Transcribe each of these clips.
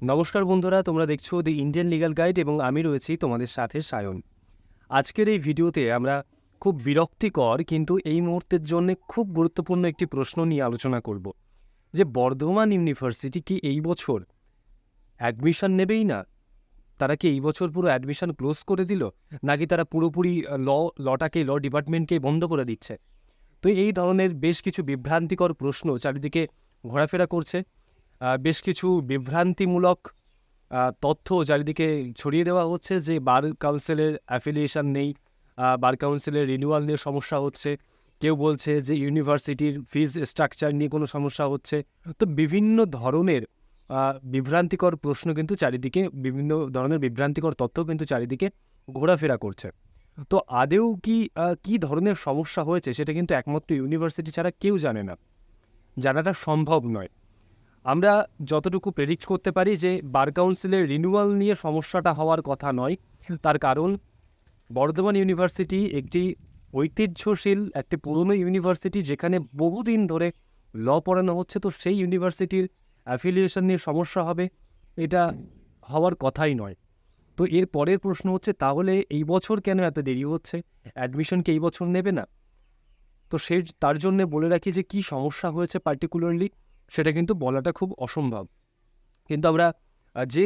নমস্কার বন্ধুরা, তোমরা দেখছো দি ইন্ডিয়ান লিগ্যাল গাইড এবং আমি রয়েছি তোমাদের সাথে সায়ন। আজকের এই ভিডিওতে আমরা খুব বিরক্তিকর কিন্তু এই মুহূর্তের জন্য খুব গুরুত্বপূর্ণ একটি প্রশ্ন নিয়ে আলোচনা করব যে বর্ধমান ইউনিভার্সিটি কি এই বছর অ্যাডমিশন নেবেই না? তারা কি এই বছর পুরো অ্যাডমিশন ক্লোজ করে দিল, নাকি তারা পুরোপুরি ল ডিপার্টমেন্টকেই বন্ধ করে দিচ্ছে? তো এই ধরনের বেশ কিছু বিভ্রান্তিকর প্রশ্ন চারিদিকে ঘোরাফেরা করছে। বেশ কিছু বিভ্রান্তিমূলক তথ্য চারিদিকে ছড়িয়ে দেওয়া হচ্ছে যে বার কাউন্সিলের অ্যাফিলিয়েশন নেই, বার কাউন্সিলের রিনিউয়াল নিয়ে সমস্যা হচ্ছে। কেউ বলছে যে ইউনিভার্সিটির ফিজ স্ট্রাকচার নিয়ে কোনো সমস্যা হচ্ছে। তো বিভিন্ন ধরনের বিভ্রান্তিকর প্রশ্ন কিন্তু চারিদিকে, বিভিন্ন ধরনের বিভ্রান্তিকর তথ্য কিন্তু চারিদিকে ঘোরাফেরা করছে। তো আদেও কী ধরনের সমস্যা হয়েছে সেটা কিন্তু একমাত্র ইউনিভার্সিটি ছাড়া কেউ জানে না, জানাটা সম্ভব নয়। আমরা যতটুকু প্রেডিক্ট করতে পারি যে বার কাউন্সিলের রিনিউয়াল নিয়ে সমস্যাটা হওয়ার কথা নয়। তার কারণ বর্ধমান ইউনিভার্সিটি একটি ঐতিহ্যশীল, একটি পুরনো ইউনিভার্সিটি যেখানে বহুদিন ধরে ল পড়ানো হচ্ছে। তো সেই ইউনিভার্সিটির অ্যাফিলিয়েশন নিয়ে সমস্যা হবে, এটা হওয়ার কথাই নয়। তো এর পরের প্রশ্ন হচ্ছে, তাহলে এই বছর কেন এত দেরি হচ্ছে? অ্যাডমিশন কি এই বছর নেবে না? তো তার জন্যে বলে রাখি যে কী সমস্যা হয়েছে পার্টিকুলারলি সেটা কিন্তু বলাটা খুব অসম্ভব। কিন্তু আমরা যে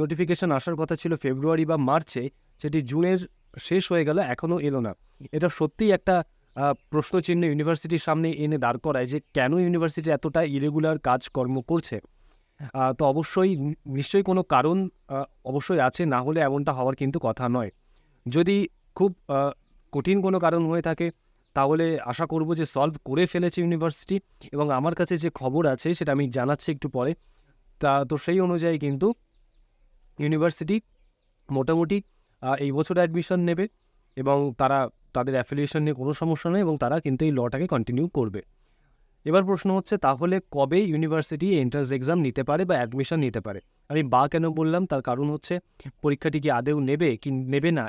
নোটিফিকেশন আসার কথা ছিল ফেব্রুয়ারি বা মার্চে, সেটি জুনের শেষ হয়ে গেল, এখনও এলো না। এটা সত্যিই একটা প্রশ্নচিহ্ন ইউনিভার্সিটির সামনে এনে দাঁড় করায় যে কেন ইউনিভার্সিটি এতটা ইরেগুলার কাজকর্ম করছে। তো অবশ্যই নিশ্চয়ই কোনো কারণ অবশ্যই আছে, না হলে এমনটা হওয়ার কিন্তু কথা নয়। যদি খুব কঠিন কোনো কারণ হয়ে থাকে তাহলে আশা করব যে সলভ করে ফেলেছে ইউনিভার্সিটি, এবং আমার কাছে যে খবর আছে সেটা আমি জানাচ্ছি একটু পরে। তো সেই অনুযায়ী কিন্তু ইউনিভার্সিটি মোটামুটি এই বছর অ্যাডমিশন নেবে এবং তাদের অ্যাফিলিয়েশন নিয়ে কোনো সমস্যা নেই এবং তারা কিন্তু এই লটাকে কন্টিনিউ করবে। এবার প্রশ্ন হচ্ছে, তাহলে কবে ইউনিভার্সিটি এন্ট্রান্স এক্সাম নিতে পারে বা অ্যাডমিশন নিতে পারে? আমি কেন বললাম, তার কারণ হচ্ছে পরীক্ষাটি কি আদেও নেবে কি নেবে না,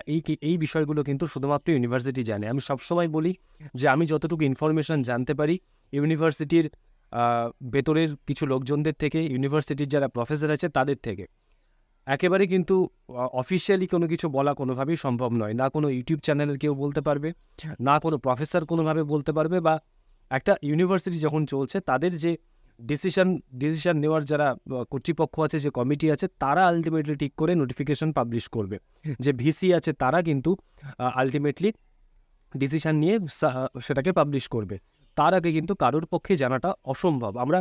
এই বিষয়গুলো কিন্তু শুধুমাত্র ইউনিভার্সিটি জানে। আমি সবসময় বলি যে আমি যতটুকু ইনফরমেশন জানতে পারি ইউনিভার্সিটির ভেতরের কিছু লোকজনদের থেকে, ইউনিভার্সিটির যারা প্রফেসর আছে তাদের থেকে। একেবারে কিন্তু অফিসিয়ালি কোনো কিছু বলা কোনোভাবেই সম্ভব নয়। না কোনো ইউটিউব চ্যানেলের কেউ বলতে পারবে, না কোনো প্রফেসর কোনোভাবে বলতে পারবে, বা একটা ইউনিভার্সিটি যখন চলছে তাদের যে ডিসিশন নেওয়ার যারা কর্তৃপক্ষ আছে, যে কমিটি আছে, তারা আলটিমেটলি ঠিক করে নোটিফিকেশন পাবলিশ করবে। যে ভিসি আছে তারা কিন্তু আলটিমেটলি ডিসিশন নিয়ে সেটাকে পাবলিশ করবে। তার আগে কিন্তু কারোর পক্ষে জানাটা অসম্ভব। আমরা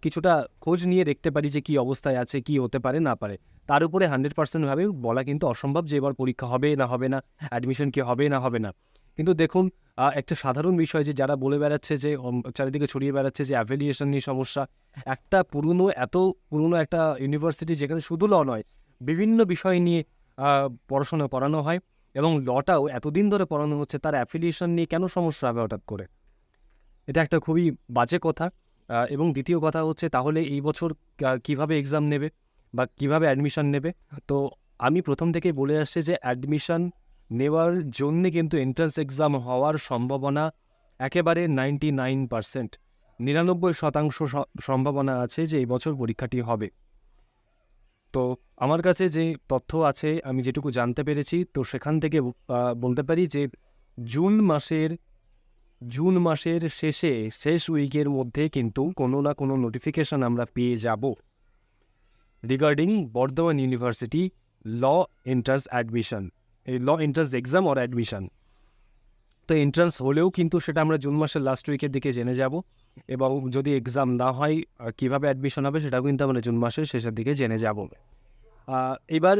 কিছুটা খোঁজ নিয়ে দেখতে পারি যে কী অবস্থায় আছে, কী হতে পারে না পারে। তার উপরে 100% ভাবে বলা কিন্তু অসম্ভব যে এবার পরীক্ষা হবে না হবে না, অ্যাডমিশন কি হবে না হবে না। কিন্তু দেখুন, একটা সাধারণ বিষয় যে যারা বলে বেড়াচ্ছে যে চারিদিকে ছড়িয়ে বেড়াচ্ছে যে অ্যাফিলিয়েশন নিয়ে সমস্যা। এত পুরনো একটা ইউনিভার্সিটি যেখানে শুধু ল নয়, বিভিন্ন বিষয় নিয়ে পড়াশোনা করানো হয়, এবং লটাও এতদিন ধরে পড়ানো হচ্ছে, তার অ্যাফিলিয়েশন নিয়ে কেন সমস্যা হবে হঠাৎ করে? এটা একটা খুবই বাজে কথা। এবং দ্বিতীয় কথা হচ্ছে, তাহলে এই বছর কীভাবে এক্সাম নেবে বা কীভাবে অ্যাডমিশন নেবে? তো আমি প্রথম থেকেই বলে আসছি যে অ্যাডমিশন নেওয়ার জন্যে কিন্তু এন্ট্রান্স এক্সাম হওয়ার সম্ভাবনা একেবারে 99%, 99% সম্ভাবনা আছে যে এই বছর পরীক্ষাটি হবে। তো আমার কাছে যে তথ্য আছে, আমি যেটুকু জানতে পেরেছি, তো সেখান থেকে বলতে পারি যে জুন মাসের শেষ উইকের মধ্যে কিন্তু কোনো না কোনো নোটিফিকেশন আমরা পেয়ে যাব regarding Bardhaman university law entrance admission, এই law entrance exam or admission. তো এন্ট্রান্স হলেও কিন্তু সেটা আমরা জুন মাসের লাস্ট উইকের দিকে জেনে যাব, এবং যদি এক্সাম না হয় কীভাবে অ্যাডমিশন হবে সেটাও কিন্তু আমরা জুন মাসের শেষের দিকে জেনে যাব। এবার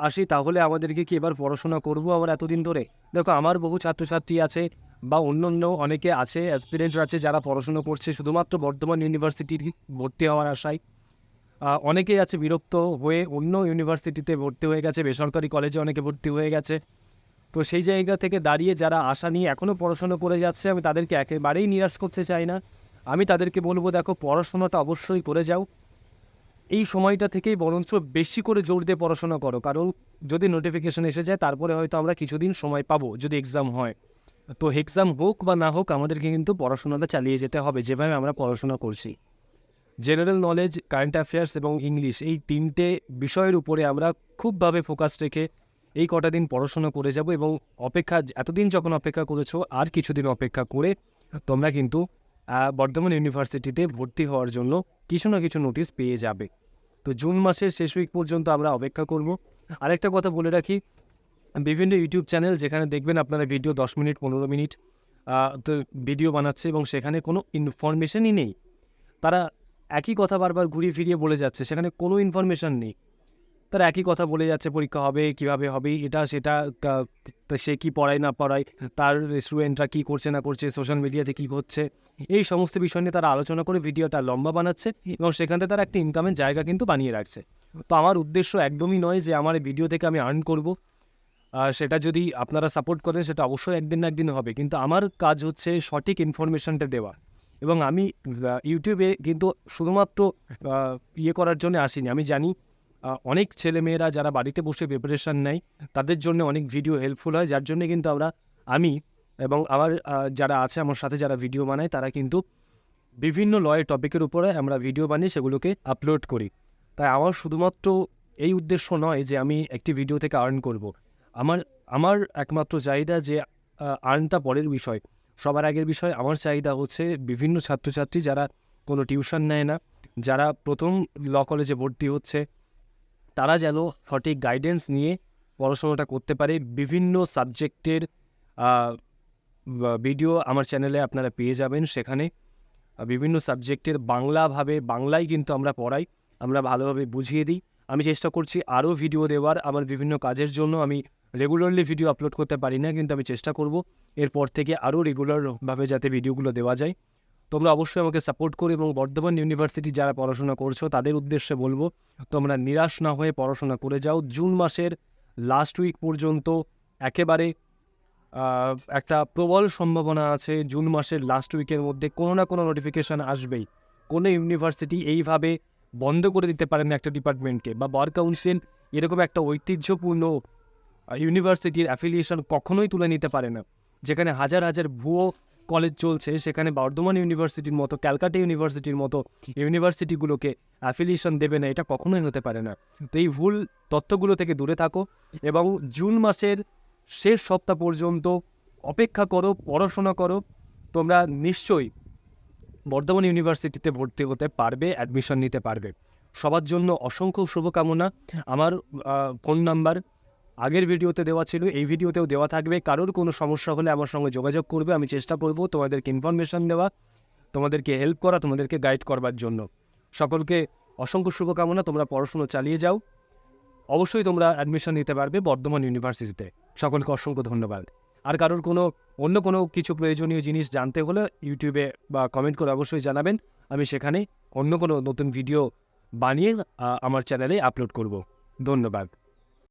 আসি, তাহলে আমাদেরকে কি এবার পড়াশোনা করবো আবার এতদিন ধরে? দেখো, আমার বহু ছাত্রছাত্রী আছে বা অন্য অনেকে আছে, অ্যাসপিরেন্টস আছে, যারা পড়াশুনো করছে শুধুমাত্র বর্ধমান ইউনিভার্সিটির ভর্তি হওয়ার আশায়। অনেকেই আছে বিরক্ত হয়ে অন্য ইউনিভার্সিটিতে ভর্তি হয়ে গেছে, বেসরকারি কলেজে অনেকে ভর্তি হয়ে গেছে। তো সেই জায়গা থেকে দাঁড়িয়ে যারা আশা নিয়ে এখনও পড়াশোনা করে যাচ্ছে, আমি তাদেরকে একেবারেই নিরাশ করতে চাই না। আমি তাদেরকে বলবো, দেখো, পড়াশোনাটা অবশ্যই করে যাও। এই সময়টা থেকেই বরঞ্চ বেশি করে জোর দিয়ে পড়াশোনা করো, কারণ যদি নোটিফিকেশন এসে যায় তারপরে হয়তো আমরা কিছুদিন সময় পাবো যদি এক্সাম হয়। তো এক্সাম হোক বা না হোক, আমাদেরকে কিন্তু পড়াশোনাটা চালিয়ে যেতে হবে যেভাবে আমরা পড়াশোনা করছি। জেনারেল নলেজ, কারেন্ট অ্যাফেয়ার্স এবং ইংলিশ, এই 3টে বিষয়ের উপরে আমরা খুবভাবে ফোকাস রেখে এই কটা দিন পড়াশোনা করে যাব এবং এতদিন যখন অপেক্ষা করেছো আর কিছুদিন অপেক্ষা করে তোমরা কিন্তু বর্ধমান ইউনিভার্সিটিতে ভর্তি হওয়ার জন্য কিছু না কিছু নোটিশ পেয়ে যাবে। তো জুন মাসের শেষ উইক পর্যন্ত আমরা অপেক্ষা করব। আরেকটা কথা বলে রাখি, বিভিন্ন ইউটিউব চ্যানেল যেখানে দেখবেন আপনারা ভিডিও 10 মিনিট 15 মিনিট তো ভিডিও বানাচ্ছে এবং সেখানে কোনো ইনফরমেশনই নেই, তারা একই কথা বারবার ঘুরিয়ে ফিরিয়ে বলে যাচ্ছে, সেখানে কোনো ইনফরমেশন নেই। তারা একই কথা বলে যাচ্ছে, পরীক্ষা হবে, কীভাবে হবে, এটা সেটা, সে কী পড়ায় না পড়ায়, তার স্টুডেন্টরা কী করছে না করছে, সোশ্যাল মিডিয়াতে কী হচ্ছে, এই সমস্ত বিষয় নিয়ে তারা আলোচনা করে ভিডিওটা লম্বা বানাচ্ছে এবং সেখান থেকে তারা একটা ইনকামের জায়গা কিন্তু বানিয়ে রাখছে। তো আমার উদ্দেশ্য একদমই নয় যে আমার এই ভিডিও থেকে আমি আর্ন করব। সেটা যদি আপনারা সাপোর্ট করেন সেটা অবশ্যই একদিন না একদিন হবে, কিন্তু আমার কাজ হচ্ছে সঠিক ইনফরমেশনটা দেওয়া। এবং আমি ইউটিউবে কিন্তু শুধুমাত্র করার জন্য আসিনি। আমি জানি অনেক ছেলেমেয়েরা যারা বাড়িতে বসে প্রিপারেশান নেয় তাদের জন্য অনেক ভিডিও হেল্পফুল হয়, যার জন্যে কিন্তু আমি এবং আমার যারা আছে আমার সাথে যারা ভিডিও বানায় তারা কিন্তু বিভিন্ন লয়ের টপিকের উপরে আমরা ভিডিও বানিয়ে সেগুলোকে আপলোড করি। তাই আমার শুধুমাত্র এই উদ্দেশ্য নয় যে আমি একটি ভিডিও থেকে আর্ন করব। আমার একমাত্র চাহিদা যে আর্নটা পরের বিষয়, সবার আগের বিষয় আমার চাহিদা হচ্ছে বিভিন্ন ছাত্রছাত্রী যারা কোনো টিউশন নেয় না, যারা প্রথম ল কলেজে ভর্তি হচ্ছে, তারা যেন সঠিক গাইডেন্স নিয়ে পড়াশোনাটা করতে পারে। বিভিন্ন সাবজেক্টের ভিডিও আমার চ্যানেলে আপনারা পেয়ে যাবেন। সেখানে বিভিন্ন সাবজেক্টের বাংলায় কিন্তু আমরা পড়াই, আমরা ভালোভাবে বুঝিয়ে দিই। আমি চেষ্টা করছি আরও ভিডিও দেওয়ার। আমার বিভিন্ন কাজের জন্য আমি রেগুলারলি ভিডিও আপলোড করতে পারি না, কিন্তু আমি চেষ্টা করব এরপর থেকে আরও রেগুলারভাবে যাতে ভিডিওগুলো দেওয়া যায়। তোমরা অবশ্যই আমাকে সাপোর্ট করো এবং বর্ধমান ইউনিভার্সিটি যারা পড়াশোনা করছো তাদের উদ্দেশ্যে বলবো, তোমরা নিরাশ না হয়ে পড়াশোনা করে যাও। জুন মাসের লাস্ট উইক পর্যন্ত একেবারে একটা প্রবল সম্ভাবনা আছে জুন মাসের লাস্ট উইকের মধ্যে কোনো না কোনো নোটিফিকেশান আসবেই। কোনো ইউনিভার্সিটি এইভাবে বন্ধ করে দিতে পারে না একটা ডিপার্টমেন্টকে, বা বার কাউন্সিল এরকম একটা ঐতিহ্যপূর্ণ ইউনিভার্সিটির অ্যাফিলিয়েশন কখনোই তুলে নিতে পারে না। যেখানে হাজার হাজার ভুয়ো কলেজ চলছে, সেখানে বর্ধমান ইউনিভার্সিটির মতো, ক্যালকাটা ইউনিভার্সিটির মতো ইউনিভার্সিটিগুলোকে অ্যাফিলিয়েশন দেবে না, এটা কখনোই হতে পারে না। তো এই ভুল তথ্যগুলো থেকে দূরে থাকো এবং জুন মাসের শেষ সপ্তাহ পর্যন্ত অপেক্ষা করো, পড়াশোনা করো। তোমরা নিশ্চয়ই বর্ধমান ইউনিভার্সিটিতে ভর্তি হতে পারবে, অ্যাডমিশন নিতে পারবে। সবার জন্য অসংখ্য শুভকামনা। আমার ফোন নাম্বার আগের ভিডিওতে দেওয়া ছিল, এই ভিডিওতেও দেওয়া থাকবে। কারোর কোনো সমস্যা হলে আমার সঙ্গে যোগাযোগ করবে, আমি চেষ্টা করব তোমাদেরকে ইনফরমেশান দেওয়া, তোমাদেরকে হেল্প করা, তোমাদেরকে গাইড করবার জন্য। সকলকে অসংখ্য শুভকামনা, তোমরা পড়াশুনো চালিয়ে যাও। অবশ্যই তোমরা অ্যাডমিশন নিতে পারবে বর্ধমান ইউনিভার্সিটিতে। সকলকে অসংখ্য ধন্যবাদ। আর কারোর অন্য কোনো কিছু প্রয়োজনীয় জিনিস জানতে হলে ইউটিউবে বা কমেন্ট করে অবশ্যই জানাবেন। আমি সেখানে অন্য কোনো নতুন ভিডিও বানিয়ে আমার চ্যানেলে আপলোড করব। ধন্যবাদ।